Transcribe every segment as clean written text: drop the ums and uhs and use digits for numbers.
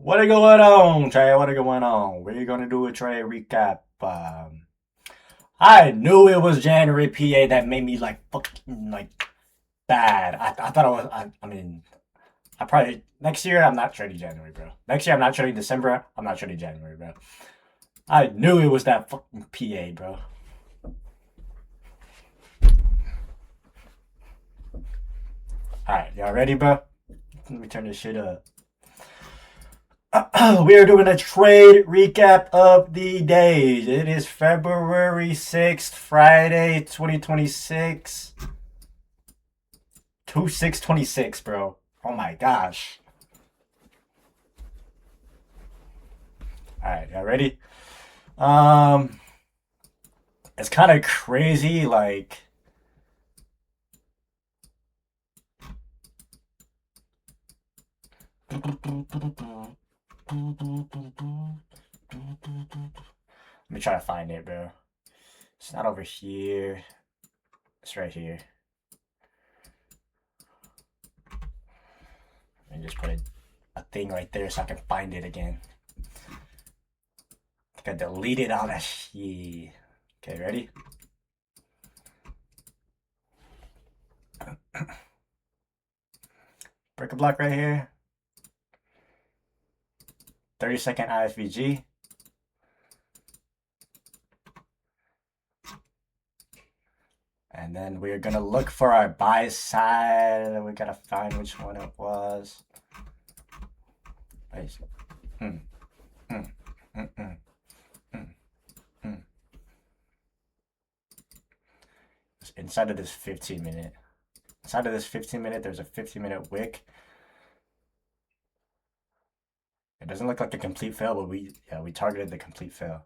What are going on, Trey? What are going on? We're gonna do a trade recap. I knew it was January PA that made me like fucking like bad. I thought I probably next year I'm not trading January, bro. Next year I'm not trading December. I'm not trading January, bro. I knew it was that fucking PA, bro. All right, y'all ready, bro? Let me turn this shit up. We are doing a trade recap of the days. It is February 6th, Friday, 2026. 2/6/26, bro. Oh my gosh. All right, y'all ready? Um, it's kind of crazy. Like, let me try to find it, bro. It's not over here. It's right here. And just put a thing right there so I can find it again. I think I deleted all that shit. Okay, ready? Break a block right here. 30-second IFVG. And then we're gonna look for our buy side. We gotta find which one it was. Hmm. Hmm. Hmm. Hmm. Hmm. Hmm. Inside of this 15 minute. Inside of this 15 minute, there's a 15-minute wick. It doesn't look like a complete fail, but we targeted the complete fail.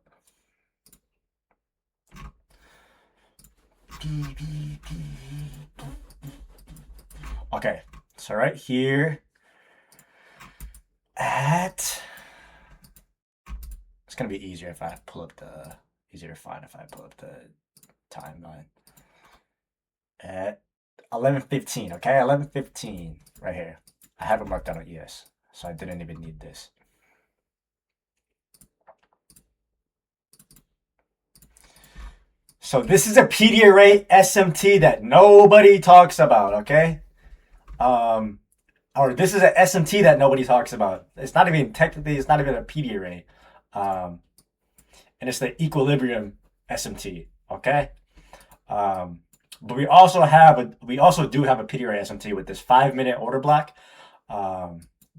Okay, so right here at it's gonna be easier if I pull up the easier to find if I pull up the timeline at 11:15. Okay, 11:15 right here. I have it marked down on ES, so I didn't even need this. So this is a PDRA SMT that nobody talks about, okay? Or this is an SMT that nobody talks about. It's not even technically, it's not even a PDRA. And it's the equilibrium SMT, okay? Um, but we also do have a PDRA SMT with this 5-minute order block.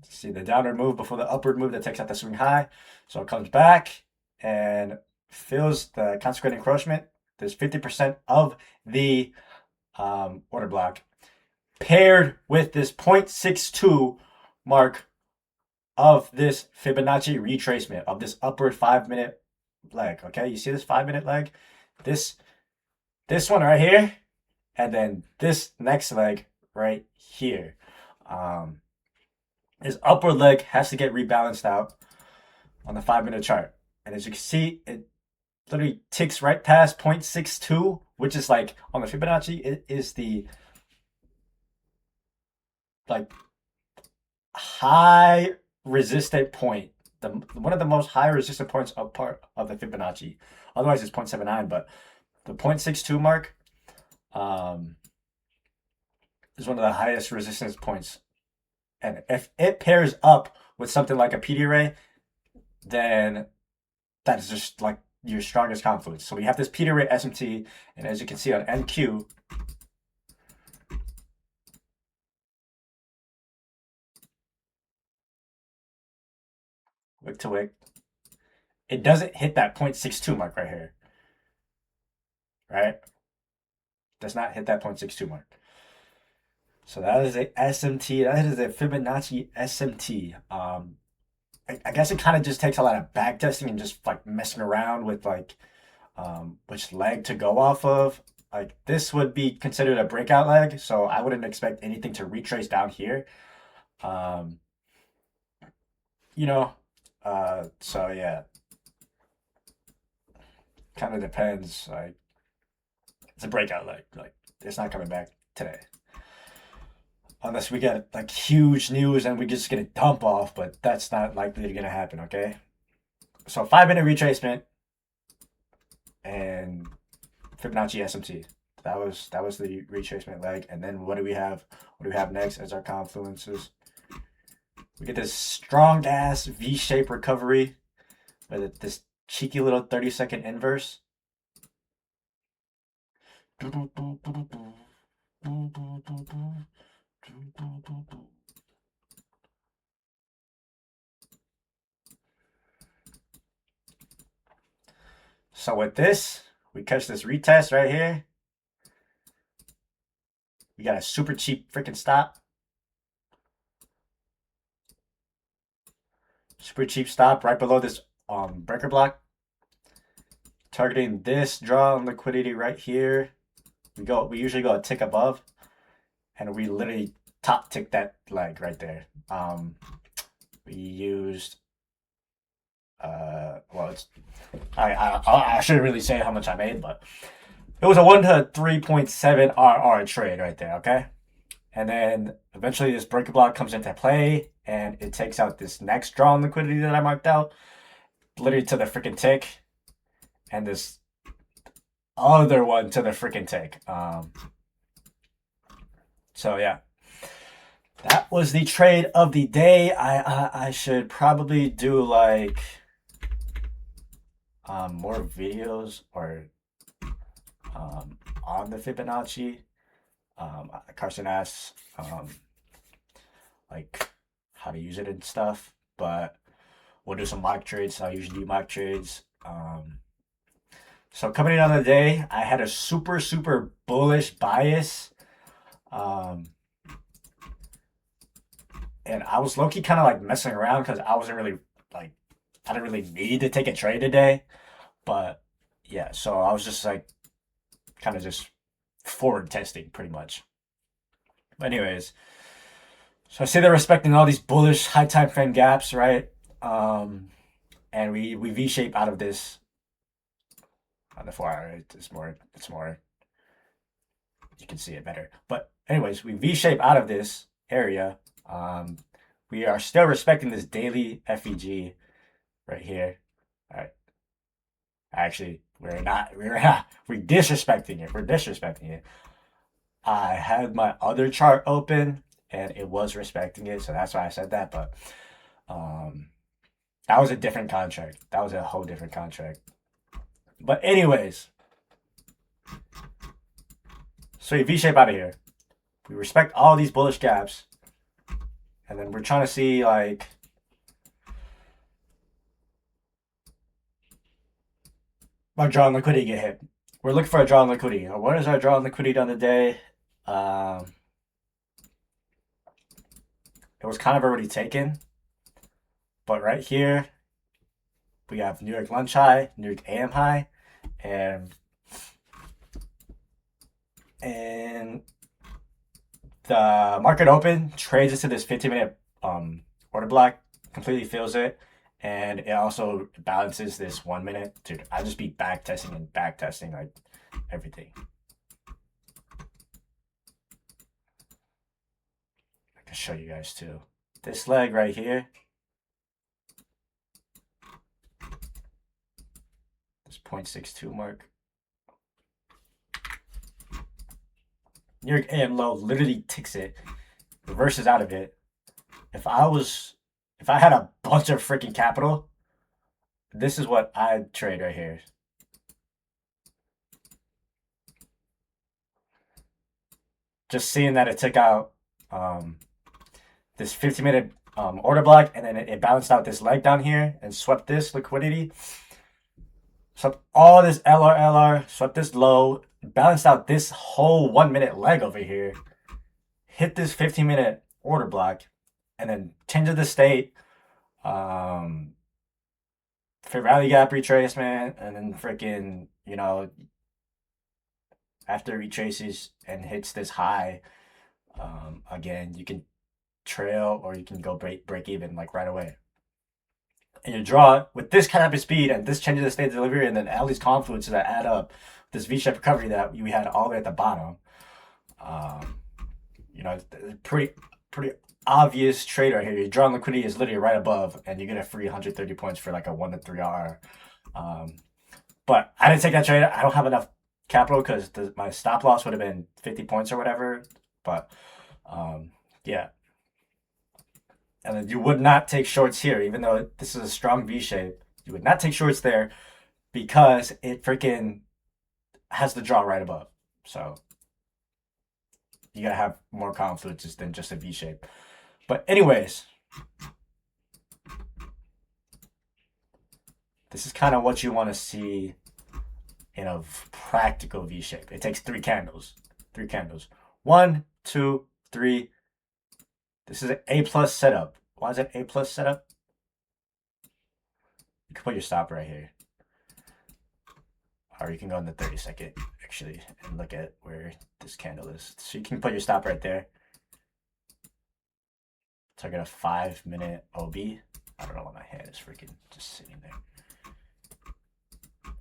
See the downward move before the upward move that takes out the swing high. So it comes back and fills the consequent encroachment. There's 50% of the order block paired with this 0.62 mark of this Fibonacci retracement of this upward 5-minute leg. Okay, you see this 5-minute leg? This one right here, and then this next leg right here. His upward leg has to get rebalanced out on the 5-minute chart. And as you can see, it literally ticks right past 0.62, which is like on the Fibonacci, it is the like high resistant point. One of the most high resistant points of part of the Fibonacci. Otherwise it's 0.79, but the 0.62 mark is one of the highest resistance points. And if it pairs up with something like a PDRA, then that is just like your strongest confluence. So we have this PDRA SMT, and as you can see on NQ, wick to wick, it doesn't hit that 0.62 mark right here, right? Does not hit that 0.62 mark. So that is a SMT. That is a Fibonacci SMT. I guess it kind of just takes a lot of back testing and just like messing around with like which leg to go off of. Like this would be considered a breakout leg, so I wouldn't expect anything to retrace down here. Um, you know, so yeah, kind of depends. Like it's a breakout leg. Like it's not coming back today. unless we get like huge news and we just get a dump off, but that's not likely to gonna happen. Okay, so 5 minute retracement and Fibonacci SMT. That was the retracement leg, and then what do we have? What do we have next as our confluences? We get this strong ass V-shaped recovery with this cheeky little 30-second inverse. So with this, we catch this retest right here. We got a super cheap freaking stop. Super cheap stop right below this breaker block. Targeting this draw on liquidity right here. We usually go a tick above, and we literally top tick that leg right there. We used well, it's I shouldn't really say how much I made, but it was a 1 to 3.7 RR trade right there, okay? And then eventually this breaker block comes into play, and it takes out this next draw on liquidity that I marked out, literally to the freaking tick, and this other one to the freaking tick. So yeah, that was the trade of the day. I should probably do like more videos or on the Fibonacci. Carson asks like how to use it and stuff, but we'll do some mock trades. I usually do mock trades. So coming in on the day, I had a super bullish bias. And I was low-key kind of like messing around because I wasn't really like, I didn't really need to take a trade today. But yeah, so I was just like kind of just forward testing pretty much. But anyways, so I say they're respecting all these bullish high time frame gaps, right? And we V-shape out of this on the 4-hour. It's more you can see it better. But anyways, we V-shape out of this area. We are still respecting this daily FEG right here. All right. Actually, we're disrespecting it. We're disrespecting it. I had my other chart open and it was respecting it, so that's why I said that. But that was a different contract. That was a whole different contract. But anyways, so you V-shape out of here. We respect all these bullish gaps. And then we're trying to see like our draw on liquidity get hit. We're looking for a draw on liquidity. What is our draw on liquidity on the day? It was kind of already taken. But right here, we have New York lunch high, New York AM high, and the market open trades into this 15-minute order block, completely fills it, and it also balances this 1 minute. Dude, I just be back testing and back testing like everything. I can show you guys too. This leg right here, this 0.62 mark. New York AM low literally ticks it, reverses out of it. If I had a bunch of freaking capital, this is what I'd trade right here. Just seeing that it took out this 15-minute order block, and then it balanced out this leg down here and swept this liquidity. Swept all this LR, swept this low, balanced out this whole 1 minute leg over here, hit this 15-minute order block, and then change the state, fair value gap retracement, and then freaking, you know, after it retraces and hits this high, again, you can trail or you can go break even like right away. And you draw it with this kind of speed and this changes the state of delivery, and then all these confluences that add up, this V-shaped recovery that we had all the way at the bottom. You know, pretty obvious trade right here. Your drawn liquidity is literally right above, and you get a free 130 points for like a 1 to 3 hour. But I didn't take that trade. I don't have enough capital because my stop loss would have been 50 points or whatever. But yeah. And then you would not take shorts here, even though this is a strong V shape. You would not take shorts there because it freaking has the draw right above. So you gotta have more confluences than just a V shape. But anyways, this is kind of what you want to see in a practical V shape. It takes 3 candles. 3 candles. 1, 2, 3. This is an A plus setup. Why is it A plus setup? You can put your stop right here. Or you can go in the 30-second actually and look at where this candle is. So you can put your stop right there. Target a 5-minute OB. I don't know why my hand is freaking just sitting there.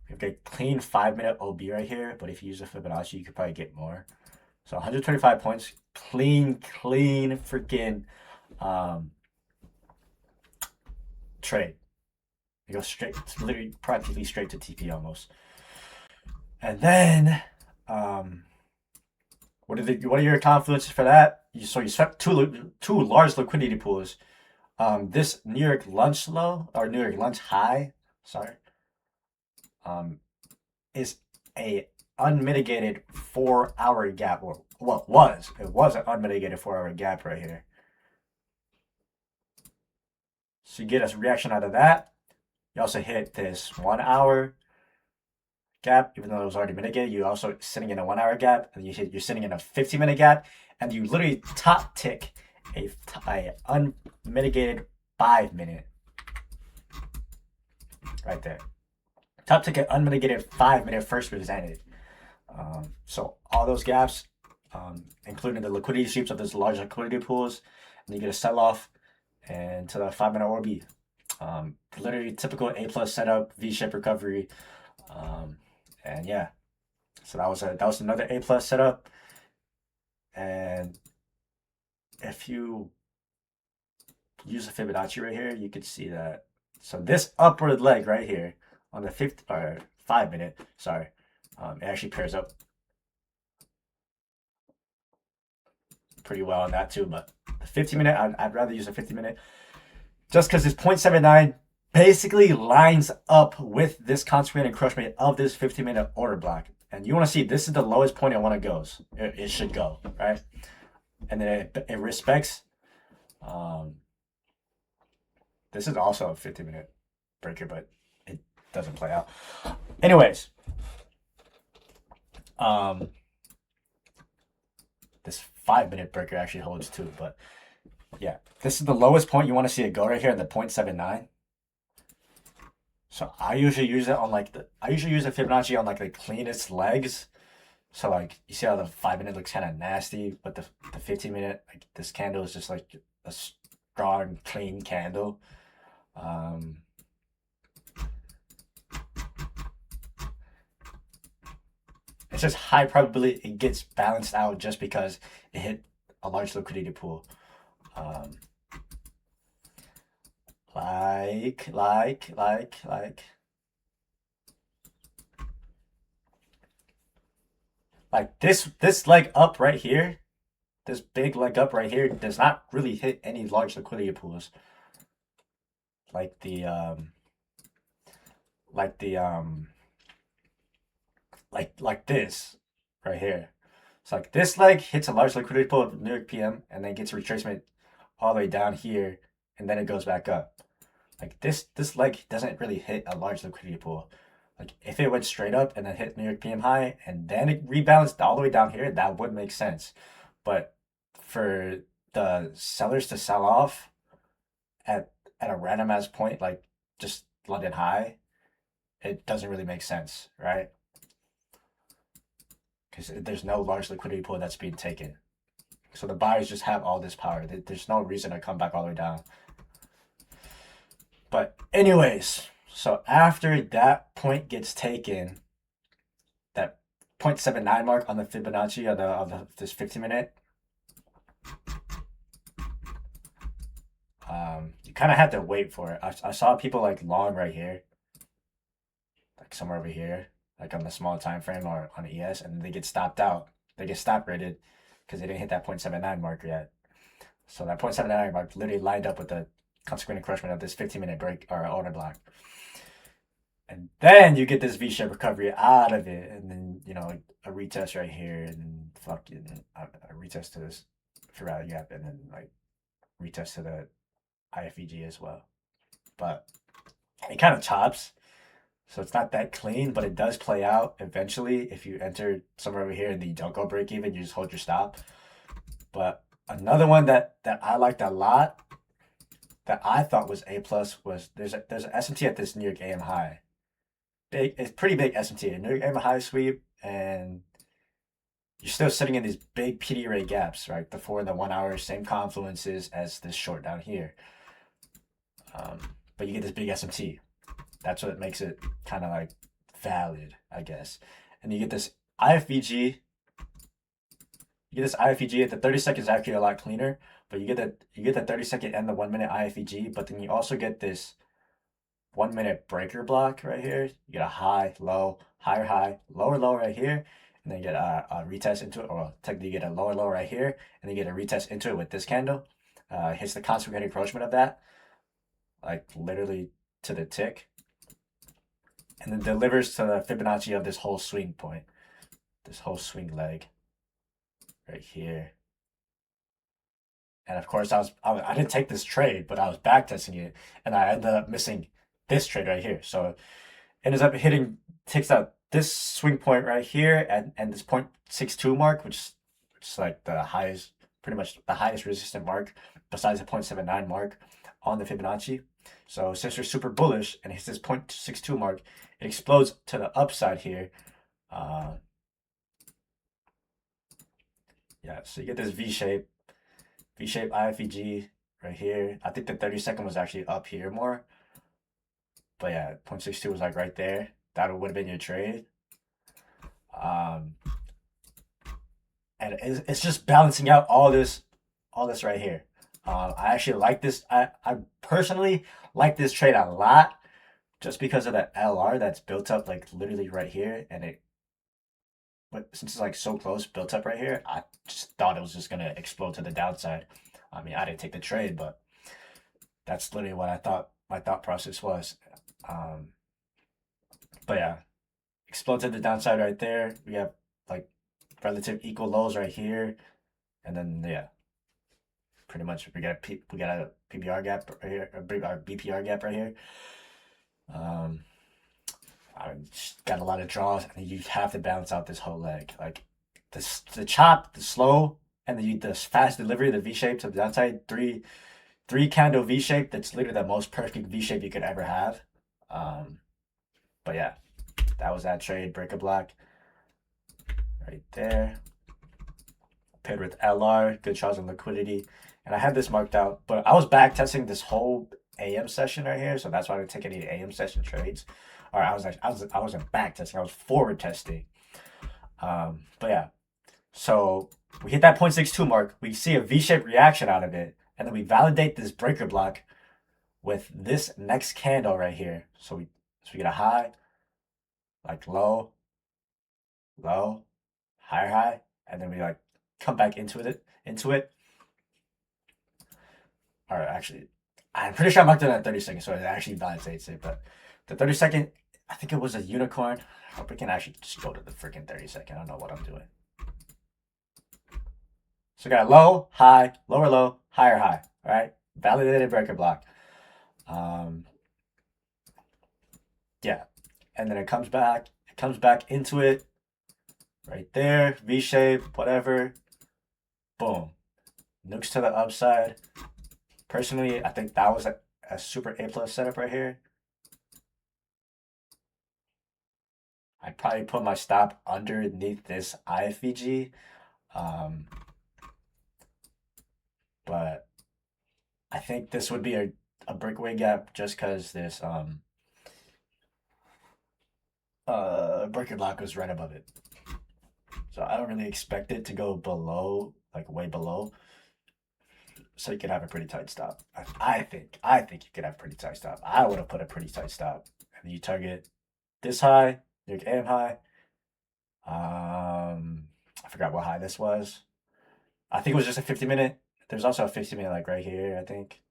You have a clean 5-minute OB right here, but if you use a Fibonacci, you could probably get more. So 125 points, clean freaking trade. You go straight, it's literally practically straight to TP almost. And then, what are your confluences for that? You swept two large liquidity pools. This New York lunch low or New York lunch high, sorry, is a unmitigated 4-hour gap, or well, it was an unmitigated 4-hour gap right here. So you get a reaction out of that. You also hit this 1 hour gap, even though it was already mitigated. You also sitting in a 1 hour gap, and you're sitting in a 15-minute gap, and you literally top tick a unmitigated 5-minute right there. Top tick an unmitigated 5-minute first presented. So all those gaps, including the liquidity sweeps of those large liquidity pools, and you get a sell off and to the 5-minute ORB. Literally typical A plus setup, V shape recovery, and yeah. So that was another A plus setup. And if you use a Fibonacci right here, you could see that. So this upward leg right here on the 5-minute, sorry, it actually pairs up pretty well on that too. But the 15-minute, I'd rather use a 50-minute just because this 0.79 basically lines up with this concentrated encroachment of this 15-minute order block. And you want to see this is the lowest point it want to goes. It should go, right? And then it respects. This is also a 15-minute breaker, but it doesn't play out. Anyways, this 5-minute breaker actually holds too, but yeah, this is the lowest point you want to see it go right here in the 0.79. So I usually use it on I usually use a Fibonacci on like the cleanest legs. So like you see how the 5-minute looks kind of nasty, but the 15-minute, like this candle is just like a strong, clean candle. It's just high probability it gets balanced out just because it hit a large liquidity pool. Like this leg up right here, this big leg up right here does not really hit any large liquidity pools. Like this right here. So like this leg hits a large liquidity pool of New York PM and then gets retracement all the way down here and then it goes back up. Like this leg doesn't really hit a large liquidity pool. Like if it went straight up and then hit New York PM high and then it rebalanced all the way down here, that would make sense. But for the sellers to sell off at a random ass point, like just London high, it doesn't really make sense, right? Because there's no large liquidity pool that's being taken. So the buyers just have all this power. There's no reason to come back all the way down. But anyways, so after that point gets taken, that 0.79 mark on the Fibonacci of this 15-minute, You kind of had to wait for it. I saw people like long right here, like somewhere over here, like on the small time frame or on ES, and they get stopped out. They get stop rated because they didn't hit that 0.79 mark yet. So that 0.79 mark literally lined up with the consequent encroachment of this 15-minute break or order block. And then you get this V-shaped recovery out of it, and then a retest right here, and then fucking a retest to this for rally gap, and then like retest to the IFVG as well. But it kind of chops, so it's not that clean, but it does play out eventually if you enter somewhere over here and then you don't go break even, you just hold your stop. But another one that I liked a lot, that I thought was A plus, was there's an SMT at this New York AM high. It's pretty big SMT, a New York AM high sweep, and you're still sitting in these big PD array gaps, right? The 4 and the 1 hour, same confluences as this short down here. But you get this big SMT. That's what makes it kind of like valid, I guess. And you get this IFVG. You get this IFVG at the 30 seconds actually a lot cleaner, but you get the 30 second and the 1 minute IFVG, but then you also get this 1 minute breaker block right here. You get a high, low, higher high, lower low right here, and then you get a retest into it, or technically you get a lower low right here, and then you get a retest into it with this candle. Hits the consequent encroachment of that, like literally to the tick, and then delivers to the Fibonacci of this whole swing point, this whole swing leg right here. And of course, I didn't take this trade, but I was back testing it, and I ended up missing this trade right here. So it ends up takes out this swing point right here and this 0.62 mark, which is like the highest, pretty much the highest resistant mark besides the 0.79 mark on the Fibonacci. So since you're super bullish and hits this 0.62 mark, it explodes to the upside here. Yeah, so you get this V-shape IFVG right here. I think the 30 second was actually up here more. But yeah, 0.62 was like right there. That would have been your trade. And it's just balancing out all this right here. I actually like this. I personally like this trade a lot, just because of that LR that's built up like literally right here, but since it's like so close, built up right here, I just thought it was just gonna explode to the downside. I mean, I didn't take the trade, but that's literally what I thought my thought process was. But yeah, explode to the downside right there. We have like relative equal lows right here, and then yeah, pretty much we got a PBR gap right here, our BPR gap right here. I just got a lot of draws, and you have to balance out this whole leg. Like the chop, the slow, and the fast delivery, the V shape to the downside. Three candle V shape. That's literally the most perfect V shape you could ever have. But yeah, that was that trade. Break a block right there. Paired with LR, good shots on liquidity. And I had this marked out, but I was back testing this whole AM session right here, so that's why I didn't take any AM session trades. Or I wasn't back testing, I was forward testing. But yeah, so we hit that 0.62 mark. We see a V-shaped reaction out of it, and then we validate this breaker block with this next candle right here. So we get a high, like low, low, higher high, and then we like come back into it. Or actually, I'm pretty sure I marked it at 30 seconds, so it actually validates it. But the 30 second, I think it was a unicorn. I hope we can actually just go to the freaking 30 second. I don't know what I'm doing. So we got low, high, lower low, higher high. All right, validated breaker block. Yeah, and then it comes back. It comes back into it. Right there, V shape, whatever. Boom, nukes to the upside. Personally, I think that was a super A plus setup right here. I'd probably put my stop underneath this IFVG. But I think this would be a breakaway gap just because this breaker block was right above it. So I don't really expect it to go below, like way below. So you could have a pretty tight stop. I think you could have a pretty tight stop. I would have put a pretty tight stop. And you target this high, your aim high. I forgot what high this was. I think it was just a 50-minute. There's also a 50-minute like right here, I think.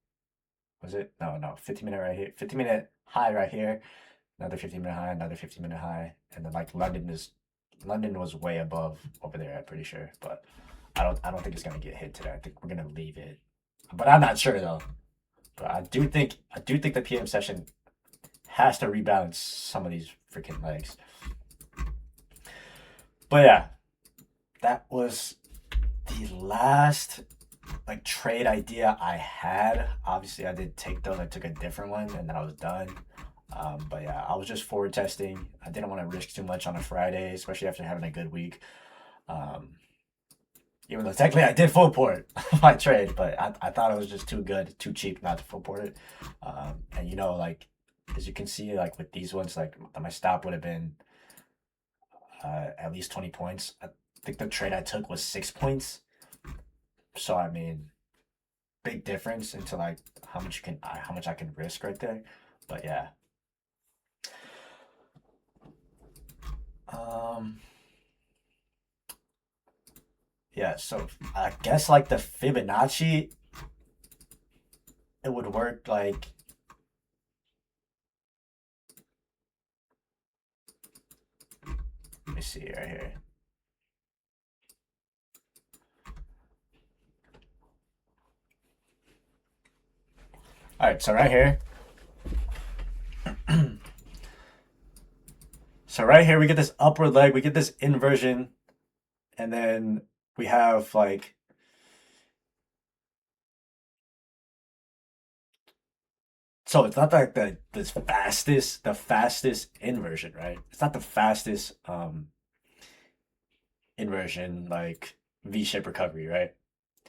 Was it? No, 50-minute right here. 50-minute high right here. Another 50-minute high, another 50-minute high. And then like London was way above over there, I'm pretty sure. But I don't think it's gonna get hit today. I think we're gonna leave it. But I'm not sure though. But I do think the PM session has to rebalance some of these freaking legs. But yeah, that was the last like trade idea I had. Obviously, I did take those. I took a different one, and then I was done. But yeah, I was just forward testing. I didn't want to risk too much on a Friday, especially after having a good week. Um, Even though technically I did full port my trade, but I thought it was just too good, too cheap not to full port it. And like as you can see, like with these ones, like my stop would have been at least 20 points. I think the trade I took was 6 points. So I mean, big difference into like how much I can risk right there. But yeah. Um yeah, so I guess like the Fibonacci, it would work like let me see right here. All right, so right here. So right here we get this upward leg, we get this inversion, and then we have like so it's not like the fastest inversion, right? It's not the fastest inversion like V-shaped recovery, right?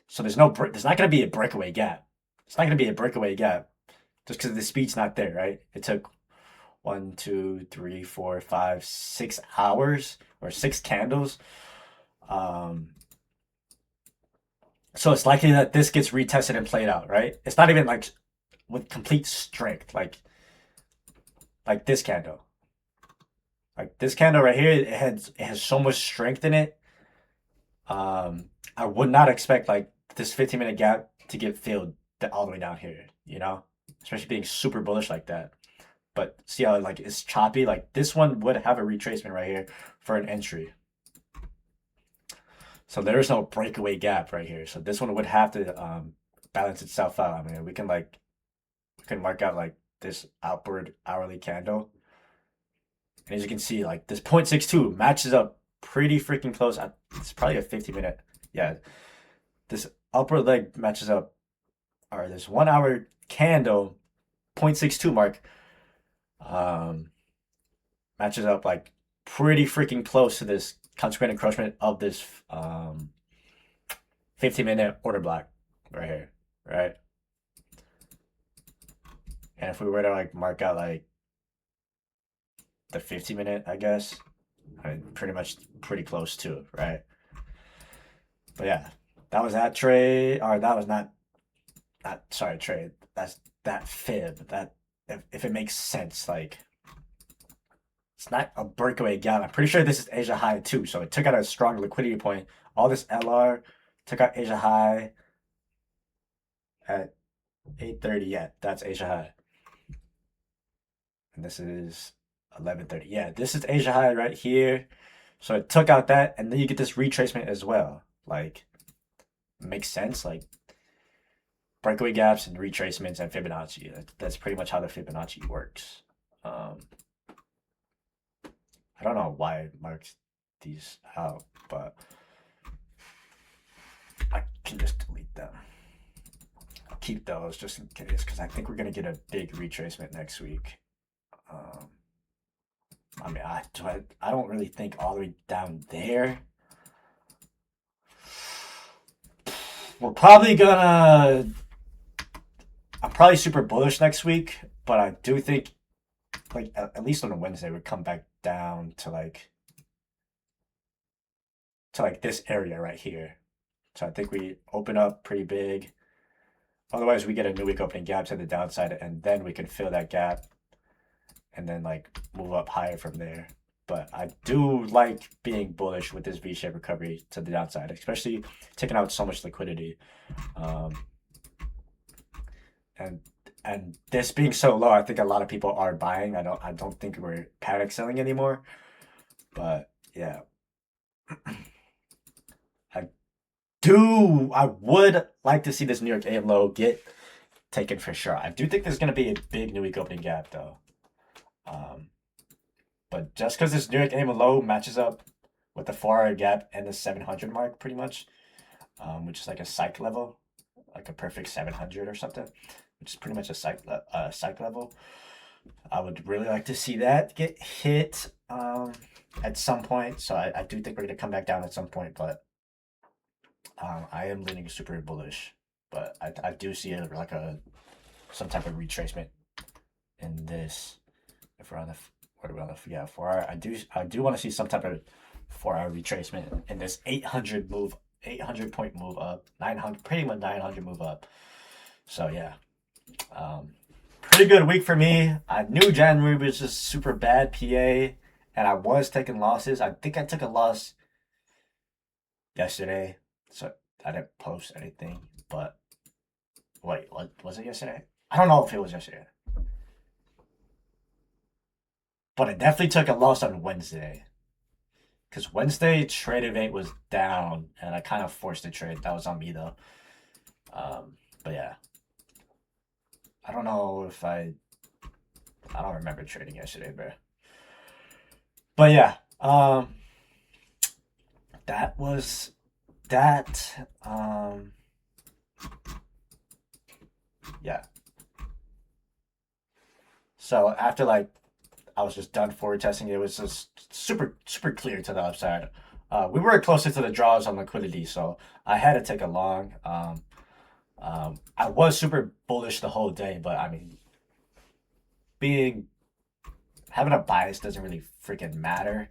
So there's not gonna be a breakaway gap. It's not gonna be a breakaway gap just because the speed's not there, right? It took 6 hours or 6 candles. Um, so it's likely that this gets retested and played out, right? It's not even like with complete strength, like this candle. Like this candle right here, it has so much strength in it. I would not expect like this 15-minute gap to get filled all the way down here, especially being super bullish like that. But see how like it's choppy? Like this one would have a retracement right here for an entry. So there is no breakaway gap right here. So this one would have to balance itself out. I mean, we can mark out like this outward hourly candle. And as you can see, like this 0.62 matches up pretty freaking close. It's probably a 50-minute. Yeah, this upward leg matches up. Or this 1 hour candle 0.62 mark um, matches up like pretty freaking close to this consequent encroachment of this 15-minute order block right here, right? And if we were to like mark out like the 50-minute, I guess, I mean, pretty close to, right? But yeah, that was that trade, or that was not sorry trade. That's that fib. That if it makes sense, like it's not a breakaway gap. I'm pretty sure this is Asia high too, so it took out a strong liquidity point. All this LR took out Asia high at 8:30. Yeah, that's Asia high, and this is 11:30. Yeah, this is Asia high right here. So it took out that, and then you get this retracement as well. Like, makes sense. Like breakaway gaps and retracements and Fibonacci. That's pretty much how the Fibonacci works. I don't know why I marked these out, but I can just delete them. I'll keep those just in case because I think we're gonna get a big retracement next week. Um, I mean, I don't really think all the way down there. We're probably gonna. I'm probably super bullish next week, but I do think, like at least on a Wednesday, we come back down to like this area right here. So I think we open up pretty big, Otherwise, we get a new week opening gap to the downside, and then we can fill that gap, and then like move up higher from there. But I do like being bullish with this V-shaped recovery to the downside, especially taking out so much liquidity. Um, and and this being so low, I think a lot of people are buying. I don't think we're panic selling anymore. But yeah, I I would like to see this New York AM low get taken for sure. I do think there's gonna be a big new week opening gap though. Um, but just because this New York AM low matches up with the 4-hour gap and the 700 mark pretty much, which is like a psych level, like a perfect 700 or something, which is pretty much a psych level. I would really like to see that get hit at some point. So I do think we're gonna come back down at some point, but I am leaning super bullish. But I do see it like some type of retracement in this. If we're on the what are we on the 4 hour? I do want to see some type of 4 hour retracement in this 800 point move up, 900 pretty much 900 move up. So yeah, pretty good week for me. I knew January was just super bad PA, and I was taking losses. I think I took a loss yesterday, so I didn't post anything. But wait, what was it yesterday? I don't know if it was yesterday, but I definitely took a loss on Wednesday. Because Wednesday trade event was down, and I kind of forced the trade. That was on me though. But yeah, I don't know if I don't remember trading yesterday, bro. But yeah, that was that. Yeah. So after like I was just done forward testing, it was just super clear to the upside. We were closer to the draws on liquidity, so I had to take a long. I was super bullish the whole day, but I mean, being having a bias doesn't really freaking matter,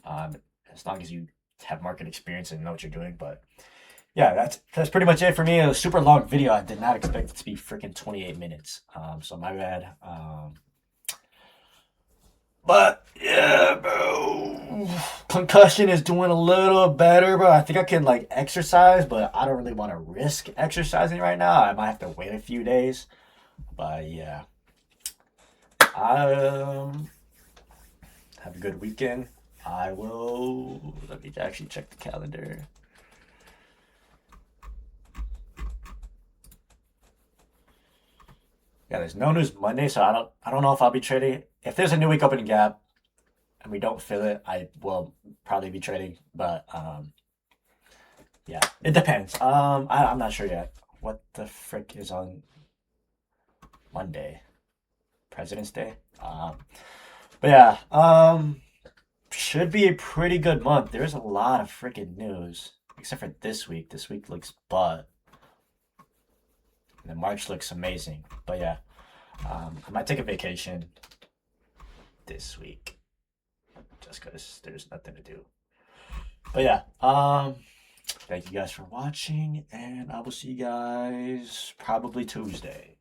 as long as you have market experience and know what you're doing. But yeah, that's pretty much it for me. A super long video. I did not expect it to be freaking 28 minutes. So my bad. But yeah, bro. Concussion is doing a little better, bro. I think I can like exercise, but I don't really want to risk exercising right now. I might have to wait a few days. But yeah. Have a good weekend. I will let me actually check the calendar. Yeah, there's no news Monday, so I don't know if I'll be trading. If there's a new week opening gap and we don't fill it, I will probably be trading. But yeah, it depends. I'm not sure yet. What the frick is on Monday? President's Day. But yeah, should be a pretty good month. There's a lot of freaking news, except for this week. This week looks butt. And then March looks amazing. But yeah, I might take a vacation this week just because there's nothing to do. But yeah, thank you guys for watching, and I will see you guys probably Tuesday.